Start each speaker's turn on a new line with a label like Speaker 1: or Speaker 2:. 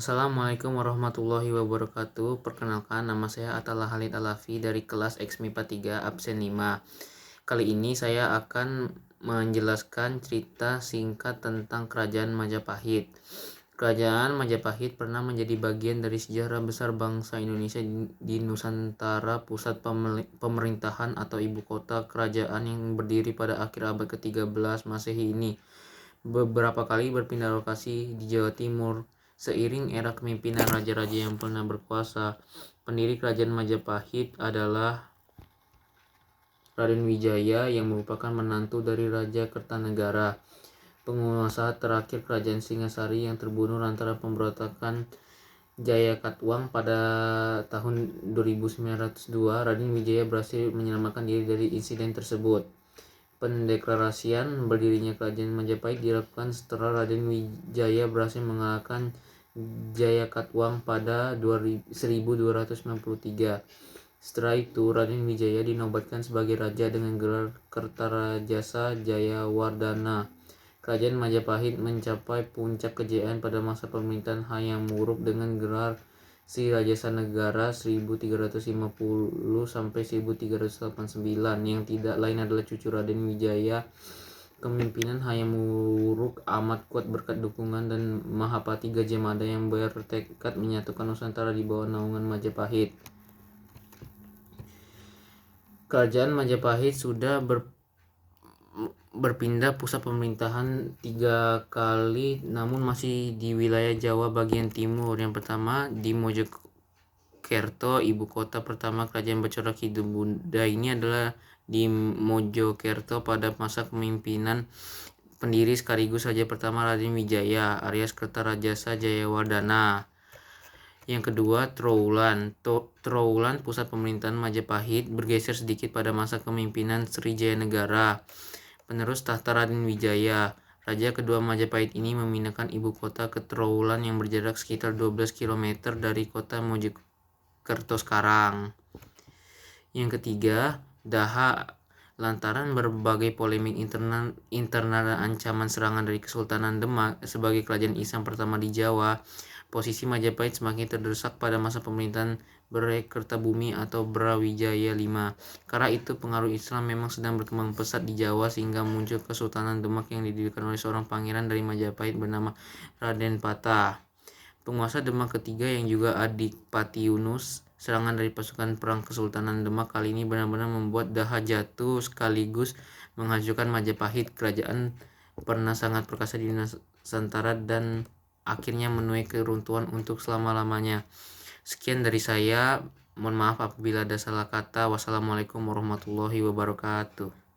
Speaker 1: Assalamualaikum warahmatullahi wabarakatuh. Perkenalkan, nama saya Atala Halid Alafi dari kelas XMIPA 3 absen 5. Kali ini saya akan menjelaskan cerita singkat tentang Kerajaan Majapahit. Kerajaan Majapahit pernah menjadi bagian dari sejarah besar bangsa Indonesia di Nusantara, pusat pemerintahan atau ibu kota kerajaan yang berdiri pada akhir abad ke-13 Masehi ini. Beberapa kali berpindah lokasi di Jawa Timur seiring era kepemimpinan raja-raja yang pernah berkuasa. Pendiri Kerajaan Majapahit adalah Raden Wijaya yang merupakan menantu dari Raja Kertanegara, penguasa terakhir Kerajaan Singasari yang terbunuh lantaran pemberontakan Jayakatwang pada tahun 2902. Raden Wijaya berhasil menyelamatkan diri dari insiden tersebut. Pendeklarasian berdirinya Kerajaan Majapahit dilakukan setelah Raden Wijaya berhasil mengalahkan Jayakatwang pada 1293. Setelah itu, Raden Wijaya dinobatkan sebagai raja dengan gelar Kertarajasa Jayawardana. Kerajaan Majapahit mencapai puncak kejayaan pada masa pemerintahan Hayam Wuruk dengan gelar Sri Rajasa Negara 1350 sampai 1389, yang tidak lain adalah cucu Raden Wijaya. Kepemimpinan Hayam Wuruk amat kuat berkat dukungan dan Mahapati Gajah Mada yang bertekad menyatukan Nusantara di bawah naungan Majapahit. Kerajaan Majapahit sudah berpindah pusat pemerintahan 3 kali, namun masih di wilayah Jawa bagian timur. Yang pertama di Mojokerto, ibu kota pertama Kerajaan Bacorak Hidup Bunda ini adalah di Mojokerto pada masa kepemimpinan pendiri sekaligus raja pertama Raden Wijaya alias Kertarajasa Jayawardana. Yang kedua, Trowulan, pusat pemerintahan Majapahit, bergeser sedikit pada masa kepemimpinan Sri Jaya Negara, penerus tahta Raden Wijaya. Raja kedua Majapahit ini memindahkan ibu kota ke Trowulan yang berjarak sekitar 12 km dari kota Mojokerto sekarang. Yang ketiga, Daha. Lantaran berbagai polemik internal dan ancaman serangan dari Kesultanan Demak sebagai kerajaan Islam pertama di Jawa, posisi Majapahit semakin terdesak pada masa pemerintahan Bhre-Kertabumi atau Brawijaya V. Karena itu pengaruh Islam memang sedang berkembang pesat di Jawa sehingga muncul Kesultanan Demak yang didirikan oleh seorang pangeran dari Majapahit bernama Raden Patah. Penguasa Demak ketiga yang juga adik Pati Yunus. Serangan dari pasukan perang Kesultanan Demak kali ini benar-benar membuat Daha jatuh sekaligus menghancurkan Majapahit. Kerajaan pernah sangat perkasa di Nusantara dan akhirnya menuai keruntuhan untuk selama-lamanya. Sekian dari saya. Mohon maaf apabila ada salah kata. Wassalamualaikum warahmatullahi wabarakatuh.